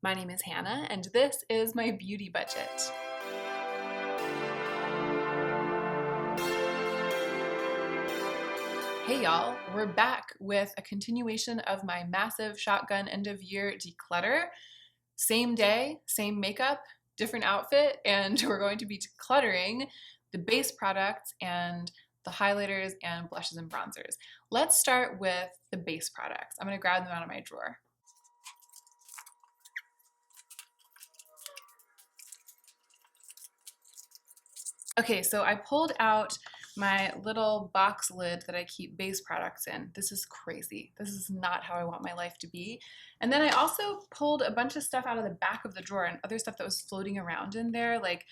My name is Hannah, and this is my beauty budget. Hey y'all, we're back with a continuation of my massive shotgun end of year declutter. Same day, same makeup, different outfit, and we're going to be decluttering the base products and the highlighters and blushes and bronzers. Let's start with the base products. I'm gonna grab them out of my drawer. Okay, so I pulled out my little box lid that I keep base products in. This is crazy. This is not how I want my life to be. And then I also pulled a bunch of stuff out of the back of the drawer and other stuff that was floating around in there, like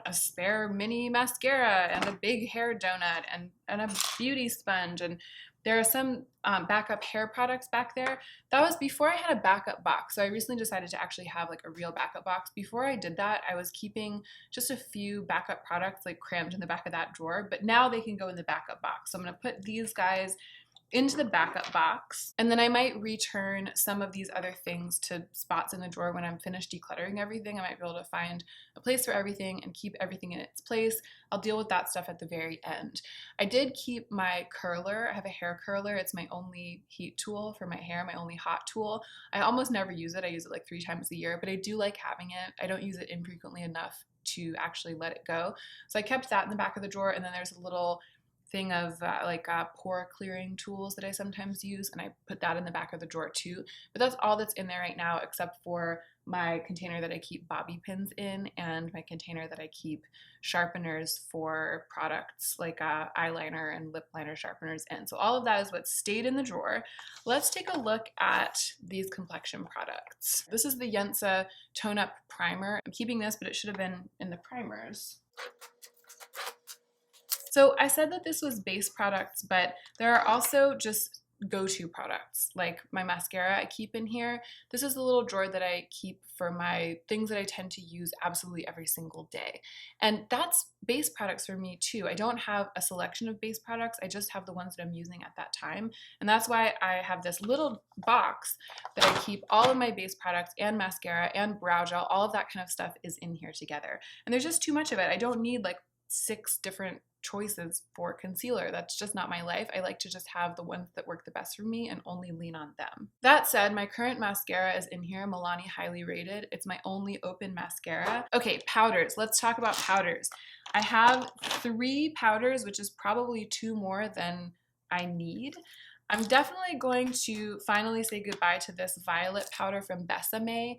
a spare mini mascara and a big hair donut and a beauty sponge. And there are some backup hair products back there. That was before I had a backup box. So I recently decided to actually have like a real backup box. Before I did that, I was keeping just a few backup products like crammed in the back of that drawer, but now they can go in the backup box. So I'm gonna put these guys into the backup box, and then I might return some of these other things to spots in the drawer when I'm finished decluttering everything. I might be able to find a place for everything and keep everything in its place. I'll deal with that stuff at the very end. I did keep my curler. I have a hair curler. It's my only heat tool for my hair, my only hot tool. I almost never use it. I use it like 3 times a year, but I do like having it. I don't use it infrequently enough to actually let it go. So I kept that in the back of the drawer, and then there's a little thing of pore clearing tools that I sometimes use, and I put that in the back of the drawer too. But that's all that's in there right now, except for my container that I keep bobby pins in and my container that I keep sharpeners for products like eyeliner and lip liner sharpeners in. So all of that is what stayed in the drawer. Let's take a look at these complexion products. This is the Yensa Tone Up Primer. I'm keeping this, but it should have been in the primers. So I said that this was base products, but there are also just go-to products, like my mascara I keep in here. This is the little drawer that I keep for my things that I tend to use absolutely every single day. And that's base products for me too. I don't have a selection of base products, I just have the ones that I'm using at that time. And that's why I have this little box that I keep all of my base products and mascara and brow gel, all of that kind of stuff is in here together. And there's just too much of it. I don't need like 6 different choices for concealer. That's just not my life. I like to just have the ones that work the best for me and only lean on them. That said, my current mascara is in here, Milani Highly Rated. It's my only open mascara. Okay, powders. Let's talk about powders. I have 3 powders, which is probably 2 more than I need. I'm definitely going to finally say goodbye to this violet powder from Besame.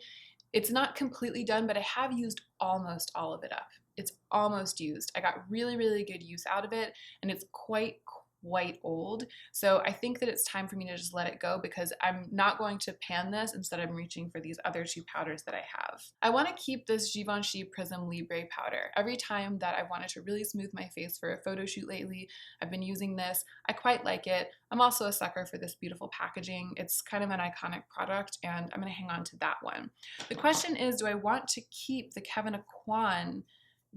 It's not completely done, but I have used almost all of it up. It's almost used. I got really, really good use out of it, and it's quite old. So I think that it's time for me to just let it go because I'm not going to pan this. Instead, I'm reaching for these other 2 powders that I have. I want to keep this Givenchy Prism Libre powder. Every time that I wanted to really smooth my face for a photo shoot lately, I've been using this. I quite like it. I'm also a sucker for this beautiful packaging. It's kind of an iconic product, and I'm going to hang on to that one. The question is, do I want to keep the Kevyn Aucoin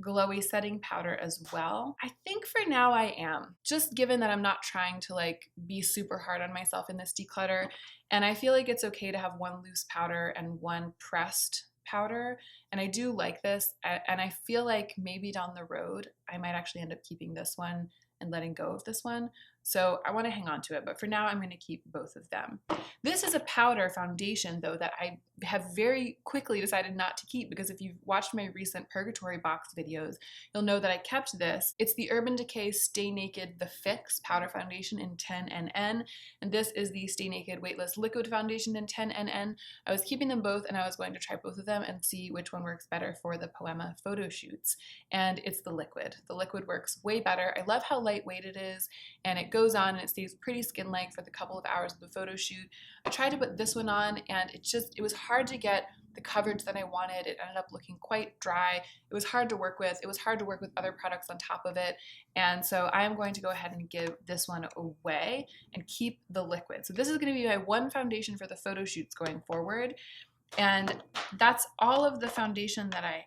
glowy setting powder as well? I think for now I am, just given that I'm not trying to like be super hard on myself in this declutter, and I feel like it's okay to have 1 loose powder and 1 pressed powder, and I do like this, and I feel like maybe down the road I might actually end up keeping this one and letting go of this one. So I want to hang on to it, but for now I'm going to keep both of them. This is a powder foundation though that I have very quickly decided not to keep, because if you've watched my recent Purgatory box videos, you'll know that I kept this. It's the Urban Decay Stay Naked The Fix powder foundation in 10NN, and this is the Stay Naked Weightless Liquid Foundation in 10NN. I was keeping them both, and I was going to try both of them and see which one works better for the Poema photo shoots, and it's the liquid. The liquid works way better. I love how lightweight it is, and it goes on and it stays pretty skin-like for the couple of hours of the photo shoot. I tried to put this one on, and it was hard to get the coverage that I wanted. It ended up looking quite dry. It was hard to work with. It was hard to work with other products on top of it. And so I am going to go ahead and give this one away and keep the liquid. So this is going to be my 1 foundation for the photo shoots going forward. And that's all of the foundation that I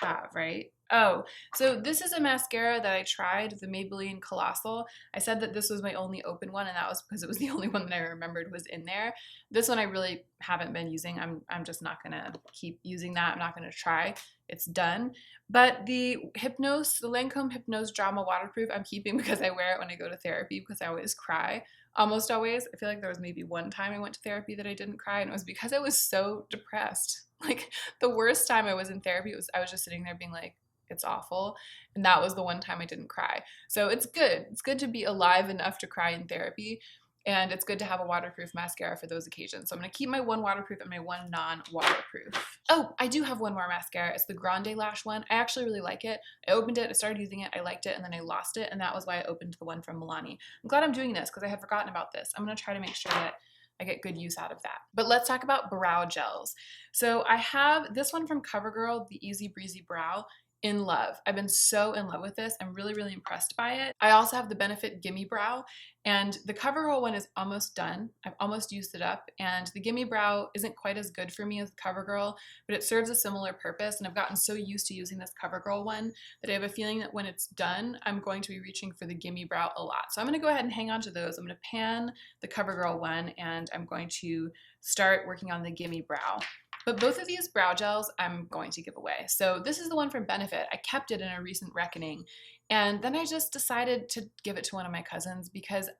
have, right? Oh, so this is a mascara that I tried, the Maybelline Colossal. I said that this was my only open one, and that was because it was the only one that I remembered was in there. This one I really haven't been using. I'm just not gonna keep using that. I'm not gonna try. It's done. But the Hypnose, the Lancome Hypnose Drama Waterproof, I'm keeping because I wear it when I go to therapy because I always cry. Almost always. I feel like there was maybe one time I went to therapy that I didn't cry, and it was because I was so depressed. Like the worst time I was in therapy, I was just sitting there being like, it's awful. And that was the one time I didn't cry. So it's good. It's good to be alive enough to cry in therapy. And it's good to have a waterproof mascara for those occasions. So I'm going to keep my one waterproof and my one non-waterproof. Oh, I do have one more mascara. It's the Grande Lash one. I actually really like it. I opened it, I started using it, I liked it, and then I lost it. And that was why I opened the one from Milani. I'm glad I'm doing this because I had forgotten about this. I'm going to try to make sure that I get good use out of that. But let's talk about brow gels. So I have this one from CoverGirl, the Easy Breezy Brow. In love. I've been so in love with this. I'm really, really impressed by it. I also have the Benefit Gimme Brow, and the CoverGirl one is almost done. I've almost used it up, and the Gimme Brow isn't quite as good for me as the CoverGirl, but it serves a similar purpose, and I've gotten so used to using this CoverGirl one that I have a feeling that when it's done, I'm going to be reaching for the Gimme Brow a lot. So I'm going to go ahead and hang on to those. I'm going to pan the CoverGirl one, and I'm going to start working on the Gimme Brow. But both of these brow gels I'm going to give away. So this is the one from Benefit. I kept it in a recent reckoning. And then I just decided to give it to one of my cousins because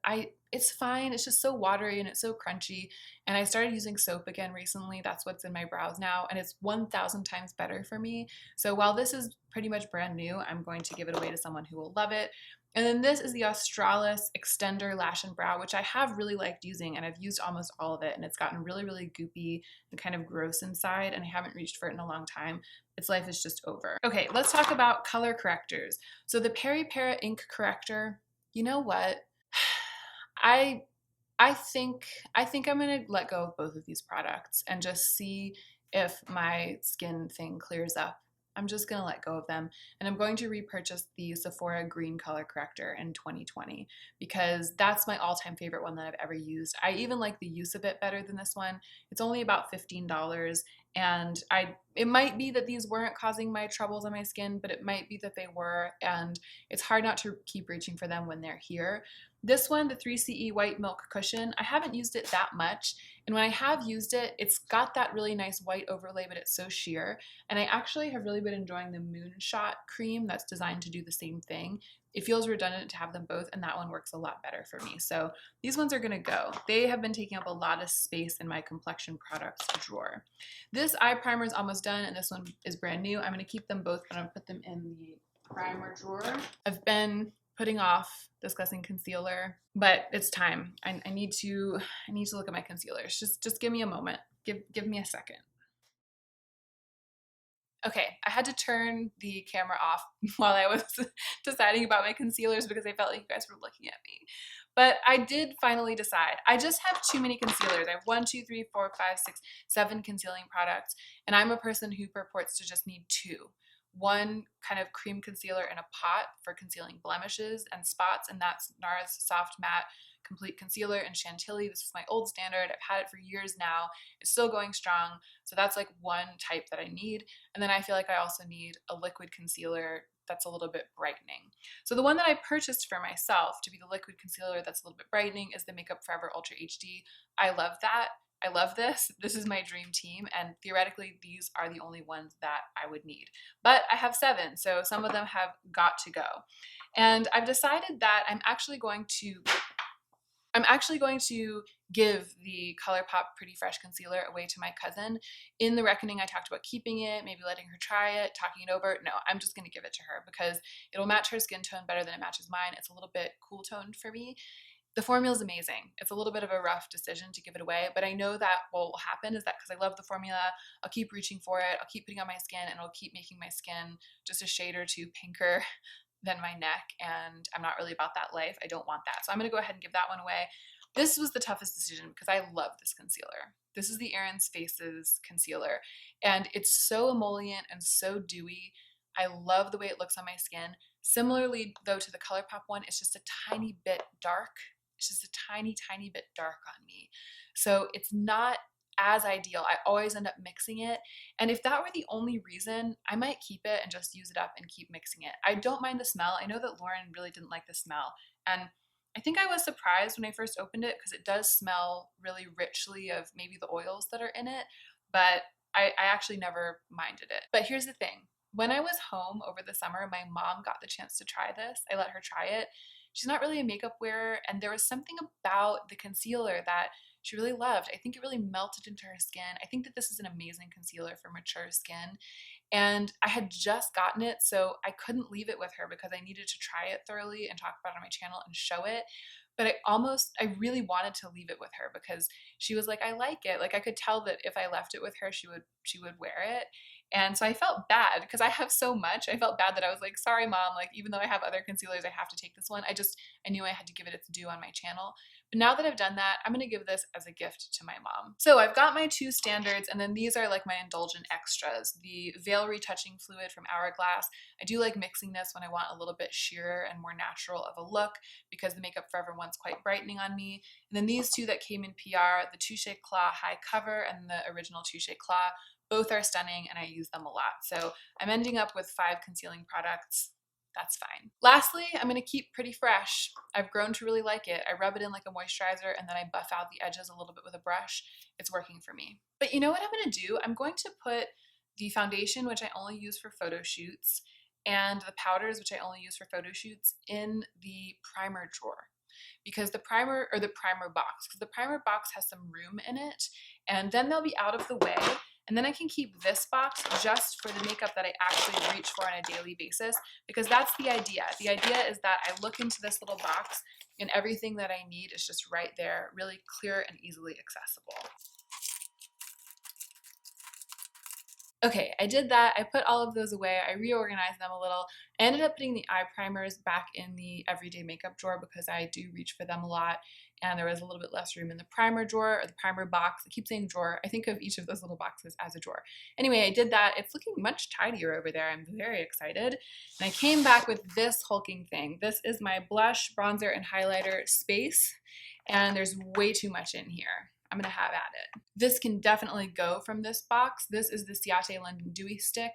it's fine. It's just so watery and it's so crunchy. And I started using soap again recently. That's what's in my brows now. And it's 1,000 times better for me. So while this is pretty much brand new, I'm going to give it away to someone who will love it. And then this is the Australis Extender Lash and Brow, which I have really liked using, and I've used almost all of it, and it's gotten really, really goopy and kind of gross inside, and I haven't reached for it in a long time. Its life is just over. Okay, let's talk about color correctors. So the Peri Para Ink Corrector, you know what? I think I'm gonna let go of both of these products and just see if my skin thing clears up. I'm just gonna let go of them, and I'm going to repurchase the Sephora Green Color Corrector in 2020 because that's my all-time favorite one that I've ever used. I even like the use of it better than this one. It's only about $15, and it might be that these weren't causing my troubles on my skin, but it might be that they were, and it's hard not to keep reaching for them when they're here. This one, the 3CE White Milk Cushion, I haven't used it that much, and when I have used it, it's got that really nice white overlay, but it's so sheer, and I actually have really been enjoying the Moonshot cream that's designed to do the same thing. It feels redundant to have them both, and that one works a lot better for me. So these ones are gonna go. They have been taking up a lot of space in my complexion products drawer. This eye primer is almost done, and this one is brand new. I'm gonna keep them both, but I'm gonna put them in the primer drawer. I've been putting off discussing concealer, but it's time. I need to look at my concealers. Just give me a moment. Give me a second. Okay, I had to turn the camera off while I was deciding about my concealers because I felt like you guys were looking at me. But I did finally decide. I just have too many concealers. I have 1, 2, 3, 4, 5, 6, 7 concealing products, and I'm a person who purports to just need 2. One kind of cream concealer in a pot for concealing blemishes and spots, and that's NARS Soft Matte Complete Concealer in Chantilly. This is my old standard. I've had it for years now. It's still going strong. So that's like one type that I need. And then I feel like I also need a liquid concealer that's a little bit brightening. So the one that I purchased for myself to be the liquid concealer that's a little bit brightening is the Makeup Forever Ultra HD. I love that. I love this. This is my dream team, and theoretically these are the only ones that I would need. But I have 7, so some of them have got to go. And I've decided that I'm actually going to give the ColourPop Pretty Fresh Concealer away to my cousin. In the reckoning, I talked about keeping it, maybe letting her try it, talking it over. No, I'm just going to give it to her because it'll match her skin tone better than it matches mine. It's a little bit cool toned for me. The formula is amazing. It's a little bit of a rough decision to give it away, but I know that what will happen is that because I love the formula, I'll keep reaching for it, I'll keep putting on my skin, and it'll keep making my skin just a shade or two pinker than my neck, and I'm not really about that life. I don't want that. So I'm going to go ahead and give that one away. This was the toughest decision because I love this concealer. This is the Aaron's Faces concealer, and it's so emollient and so dewy. I love the way it looks on my skin. Similarly, though, to the ColourPop one, it's just a tiny bit dark. It's just a tiny, tiny bit dark on me. So it's not as ideal. I always end up mixing it. And if that were the only reason, I might keep it and just use it up and keep mixing it. I don't mind the smell. I know that Lauren really didn't like the smell. And I think I was surprised when I first opened it because it does smell really richly of maybe the oils that are in it, but I actually never minded it. But here's the thing. When I was home over the summer, my mom got the chance to try this. I let her try it. She's not really a makeup wearer, and there was something about the concealer that she really loved. I think it really melted into her skin. I think that this is an amazing concealer for mature skin. And I had just gotten it, so I couldn't leave it with her because I needed to try it thoroughly and talk about it on my channel and show it. But I really wanted to leave it with her because she was like, I like it. Like I could tell that if I left it with her, she would wear it. And so I felt bad because I have so much. I felt bad that I was like, sorry, mom, like even though I have other concealers, I have to take this one. I knew I had to give it its due on my channel. But now that I've done that, I'm going to give this as a gift to my mom. So I've got my two standards, and then these are like my indulgent extras. The Veil Retouching Fluid from Hourglass. I do like mixing this when I want a little bit sheerer and more natural of a look because the Makeup Forever one's quite brightening on me. And then these two that came in PR, the Touche Éclat High Cover and the original Touche Éclat. Both are stunning and I use them a lot. So I'm ending up with 5 concealing products. That's fine. Lastly, I'm going to keep Pretty Fresh. I've grown to really like it. I rub it in like a moisturizer and then I buff out the edges a little bit with a brush. It's working for me. But you know what I'm going to do? I'm going to put the foundation, which I only use for photo shoots, and the powders, which I only use for photo shoots, in the primer drawer. Because the primer box has some room in it, and then they'll be out of the way. And then I can keep this box just for the makeup that I actually reach for on a daily basis, because that's the idea. The idea is that I look into this little box and everything that I need is just right there, really clear and easily accessible. Okay, I did that. I put all of those away. I reorganized them a little. I ended up putting the eye primers back in the everyday makeup drawer because I do reach for them a lot, and there was a little bit less room in the primer drawer or the primer box. I keep saying drawer. I think of each of those little boxes as a drawer. Anyway, I did that. It's looking much tidier over there. I'm very excited. And I came back with this hulking thing. This is my blush, bronzer, and highlighter space, and there's way too much in here. I'm gonna have at it. This can definitely go from this box. This is the Ciate London Dewy Stick.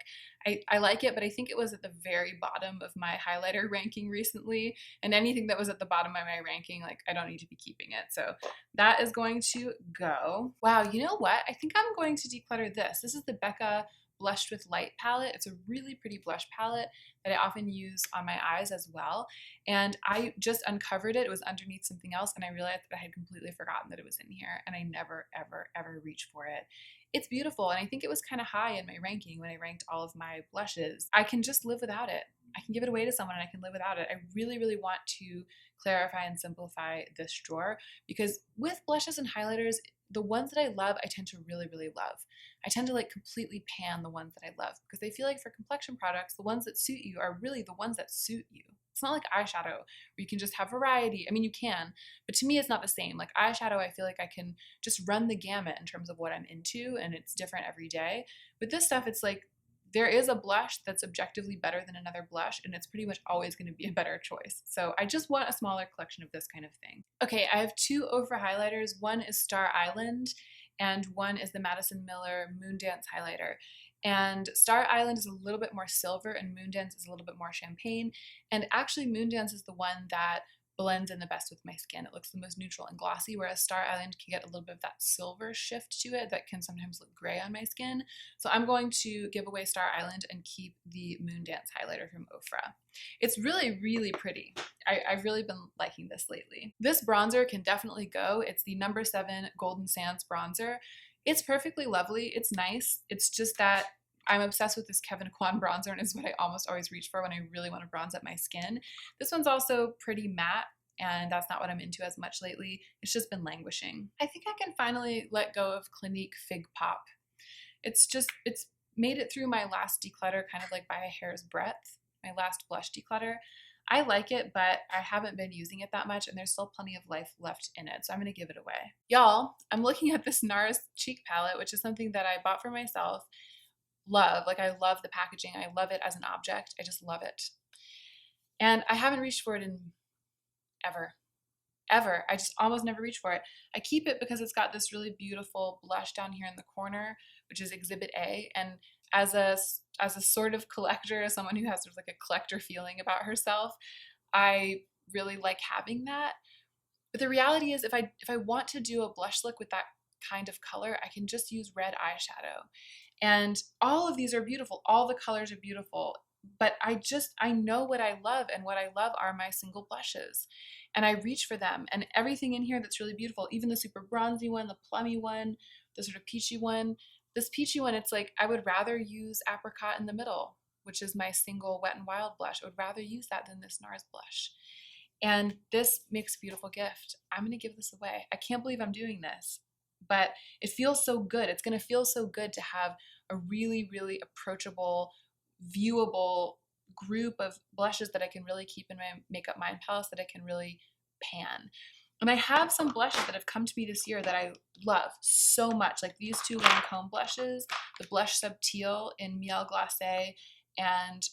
I like it, but I think it was at the very bottom of my highlighter ranking recently, and anything that was at the bottom of my ranking, like I don't need to be keeping it. So that is going to go. Wow, you know what? I think I'm going to declutter this. This is the Becca Blushed with Light palette. It's a really pretty blush palette that I often use on my eyes as well. And I just uncovered it. It was underneath something else, and I realized that I had completely forgotten that it was in here, and I never, ever, ever reach for it. It's beautiful, and I think it was kind of high in my ranking when I ranked all of my blushes. I can just live without it. I can give it away to someone and I can live without it. I really, really want to clarify and simplify this drawer because with blushes and highlighters, the ones that I love, I tend to really, really love. I tend to like completely pan the ones that I love because I feel like for complexion products, the ones that suit you are really the ones that suit you. It's not like eyeshadow where you can just have variety. I mean, you can, but to me, it's not the same. Like eyeshadow, I feel like I can just run the gamut in terms of what I'm into and it's different every day. With this stuff, it's like there is a blush that's objectively better than another blush, and it's pretty much always going to be a better choice. So I just want a smaller collection of this kind of thing. Okay, I have 2 over highlighters. One is Star Island, and one is the Madison Miller Moondance highlighter. And Star Island is a little bit more silver, and Moondance is a little bit more champagne. And actually, Moondance is the one that blends in the best with my skin. It looks the most neutral and glossy, whereas Star Island can get a little bit of that silver shift to it that can sometimes look gray on my skin. So I'm going to give away Star Island and keep the Moondance highlighter from Ofra. It's really, really pretty. I've really been liking this lately. This bronzer can definitely go. It's the No. 7 Golden Sands bronzer. It's perfectly lovely. It's nice. It's just that I'm obsessed with this Kevyn Aucoin bronzer, and it's what I almost always reach for when I really want to bronze up my skin. This one's also pretty matte, and that's not what I'm into as much lately. It's just been languishing. I think I can finally let go of Clinique Fig Pop. It's made it through my last declutter kind of like by a hair's breadth, my last blush declutter. I like it, but I haven't been using it that much, and there's still plenty of life left in it, so I'm going to give it away. Y'all, I'm looking at this NARS cheek palette, which is something that I bought for myself. Love. Like, I love the packaging. I love it as an object. I just love it. And I haven't reached for it in ever. ever. I just almost never reach for it. I keep it because it's got this really beautiful blush down here in the corner, which is Exhibit A. And as a sort of collector, as someone who has sort of like a collector feeling about herself, I really like having that. But the reality is if I want to do a blush look with that kind of color, I can just use red eyeshadow. And all of these are beautiful. All the colors are beautiful. But I know what I love, and what I love are my single blushes. And I reach for them. And everything in here that's really beautiful, even the super bronzy one, the plummy one, the sort of peachy one. This peachy one, it's like I would rather use Apricot in the Middle, which is my single Wet n Wild blush. I would rather use that than this NARS blush. And this makes a beautiful gift. I'm going to give this away. I can't believe I'm doing this, but it feels so good. It's going to feel so good to have a really, really approachable, viewable group of blushes that I can really keep in my Makeup Mind palettes that I can really pan. And I have some blushes that have come to me this year that I love so much, like these two Lancome blushes, the Blush Subtil in Miel Glacé and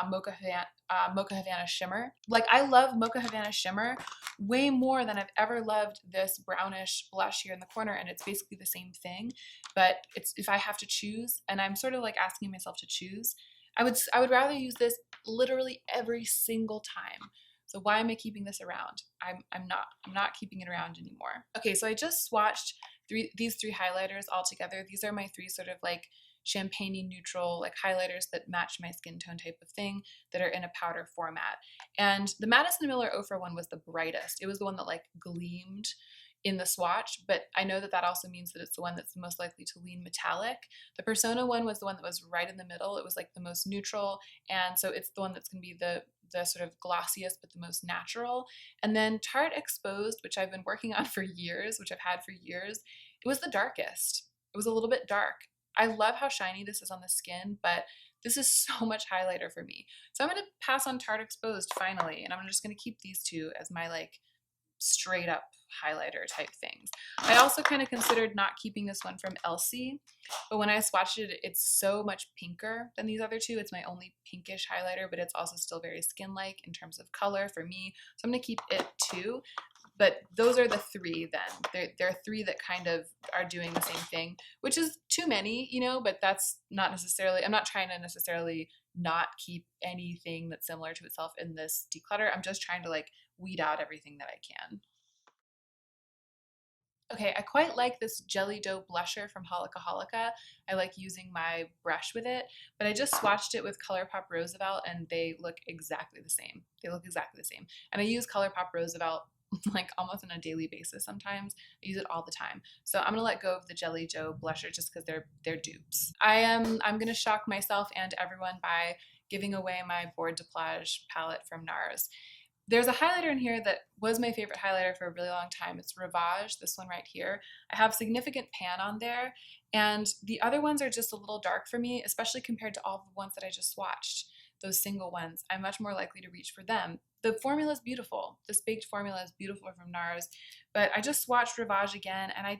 Mocha Havana Shimmer. Like, I love Mocha Havana Shimmer way more than I've ever loved this brownish blush here in the corner, and it's basically the same thing, but it's, if I have to choose, and I'm sort of like asking myself to choose, I would rather use this literally every single time. So why am I keeping this around? I'm not keeping it around anymore. Okay, so I just swatched these three highlighters all together. These are my three sort of like champagne neutral like highlighters that match my skin tone type of thing, that are in a powder format. And the Madison Miller Ofra one was the brightest. It was the one that like gleamed in the swatch, but I know that that also means that it's the one that's most likely to lean metallic. The Persona one was the one that was right in the middle. It was like the most neutral, and so it's the one that's going to be the sort of glossiest but the most natural. And then Tarte Exposed, which I've been working on for years, which I've had for years, it was the darkest. It was a little bit dark. I love how shiny this is on the skin, but this is so much highlighter for me. So I'm going to pass on Tarte Exposed finally, and I'm just going to keep these two as my like straight up highlighter type things. I also kind of considered not keeping this one from Elsie, but when I swatched it, it's so much pinker than these other two. It's my only pinkish highlighter, but it's also still very skin-like in terms of color for me. So I'm going to keep it too. But those are the three then. There are three that kind of are doing the same thing, which is too many, you know, but that's not necessarily, I'm not trying to necessarily not keep anything that's similar to itself in this declutter. I'm just trying to like weed out everything that I can. Okay, I quite like this Jelly Dough blusher from Holika Holika. I like using my brush with it, but I just swatched it with ColourPop Roosevelt and they look exactly the same. They look exactly the same. And I use ColourPop Roosevelt like almost on a daily basis sometimes. I use it all the time. So I'm gonna let go of the Jelly Dough blusher just because they're dupes. I'm gonna shock myself and everyone by giving away my Board de Plage palette from NARS. There's a highlighter in here that was my favorite highlighter for a really long time. It's Ravage, this one right here. I have significant pan on there, and the other ones are just a little dark for me, especially compared to all the ones that I just swatched. Those single ones, I'm much more likely to reach for them. The formula is beautiful. This baked formula is beautiful from NARS, but I just swatched Ravage again, and I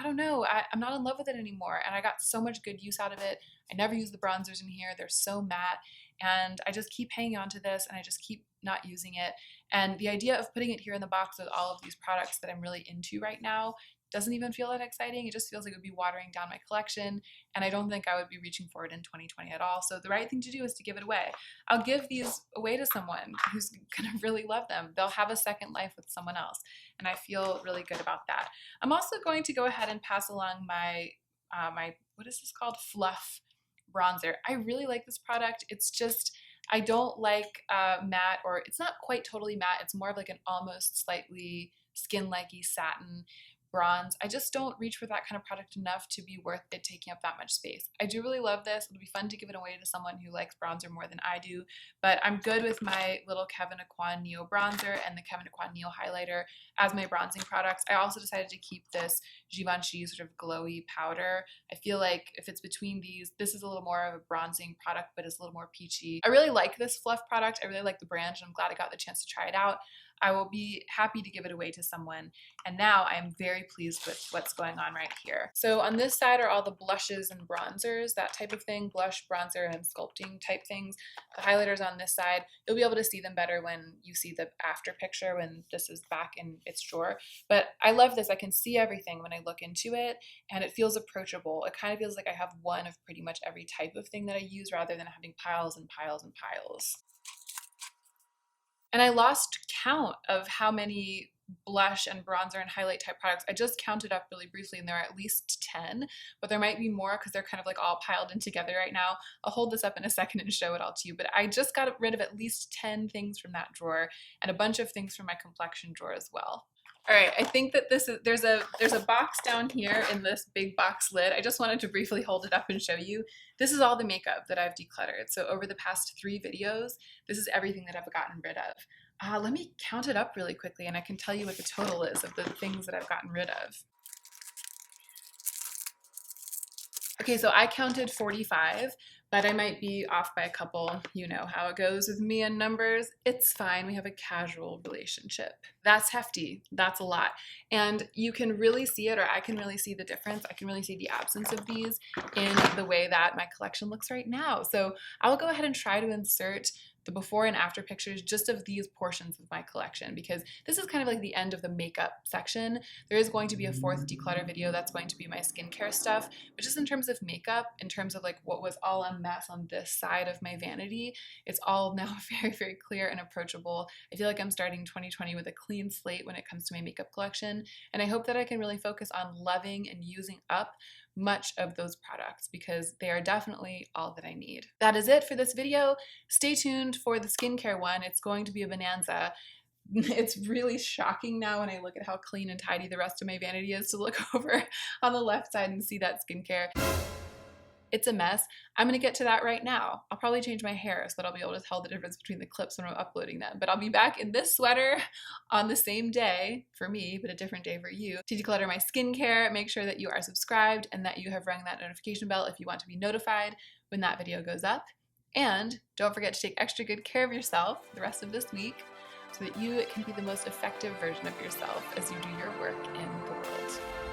don't know, I'm not in love with it anymore, and I got so much good use out of it. I never use the bronzers in here. They're so matte, and I just keep hanging on to this, and I just keep not using it. And the idea of putting it here in the box with all of these products that I'm really into right now doesn't even feel that exciting. It just feels like it would be watering down my collection, and I don't think I would be reaching for it in 2020 at all. So the right thing to do is to give it away. I'll give these away to someone who's gonna really love them. They'll have a second life with someone else, and I feel really good about that. I'm also going to go ahead and pass along my what is this called? Fluff bronzer. I really like this product. It's just, I don't like matte, or it's not quite totally matte. It's more of like an almost slightly skin-likey satin bronze. I just don't reach for that kind of product enough to be worth it taking up that much space. I do really love this. It'll be fun to give it away to someone who likes bronzer more than I do, but I'm good with my little Kevyn Aucoin Neo bronzer and the Kevyn Aucoin Neo highlighter as my bronzing products. I also decided to keep this Givenchy sort of glowy powder. I feel like if it's between these, this is a little more of a bronzing product, but it's a little more peachy. I really like this fluff product. I really like the brand, and I'm glad I got the chance to try it out. I will be happy to give it away to someone. And now I'm very pleased with what's going on right here. So on this side are all the blushes and bronzers, that type of thing, blush, bronzer, and sculpting type things. The highlighters on this side, you'll be able to see them better when you see the after picture when this is back in its drawer. But I love this. I can see everything when I look into it, and it feels approachable. It kind of feels like I have one of pretty much every type of thing that I use rather than having piles and piles and piles. And I lost count of how many blush and bronzer and highlight type products. I just counted up really briefly and there are at least 10, but there might be more because they're kind of like all piled in together right now. I'll hold this up in a second and show it all to you, but I just got rid of at least 10 things from that drawer and a bunch of things from my complexion drawer as well. All right, I think that there's a box down here in this big box lid. I just wanted to briefly hold it up and show you. This is all the makeup that I've decluttered. So over the past 3 videos, this is everything that I've gotten rid of. Let me count it up really quickly and I can tell you what the total is of the things that I've gotten rid of. Okay, so I counted 45, but I might be off by a couple. You know how it goes with me and numbers. It's fine. We have a casual relationship. That's hefty. That's a lot. And you can really see it, or I can really see the difference. I can really see the absence of these in the way that my collection looks right now. So I'll go ahead and try to insert the before and after pictures just of these portions of my collection, because this is kind of like the end of the makeup section. There is going to be a 4th declutter video that's going to be my skincare stuff, but just in terms of makeup, in terms of like what was all a mess on this side of my vanity, it's all now very, very clear and approachable. I feel like I'm starting 2020 with a clean slate when it comes to my makeup collection, and I hope that I can really focus on loving and using up much of those products because they are definitely all that I need. That is it for this video. Stay tuned for the skincare one. It's going to be a bonanza. It's really shocking now when I look at how clean and tidy the rest of my vanity is to look over on the left side and see that skincare. It's a mess. I'm gonna get to that right now. I'll probably change my hair so that I'll be able to tell the difference between the clips when I'm uploading them. But I'll be back in this sweater on the same day for me, but a different day for you, to declutter my skincare. Make sure that you are subscribed and that you have rung that notification bell if you want to be notified when that video goes up. And don't forget to take extra good care of yourself the rest of this week so that you can be the most effective version of yourself as you do your work in the world.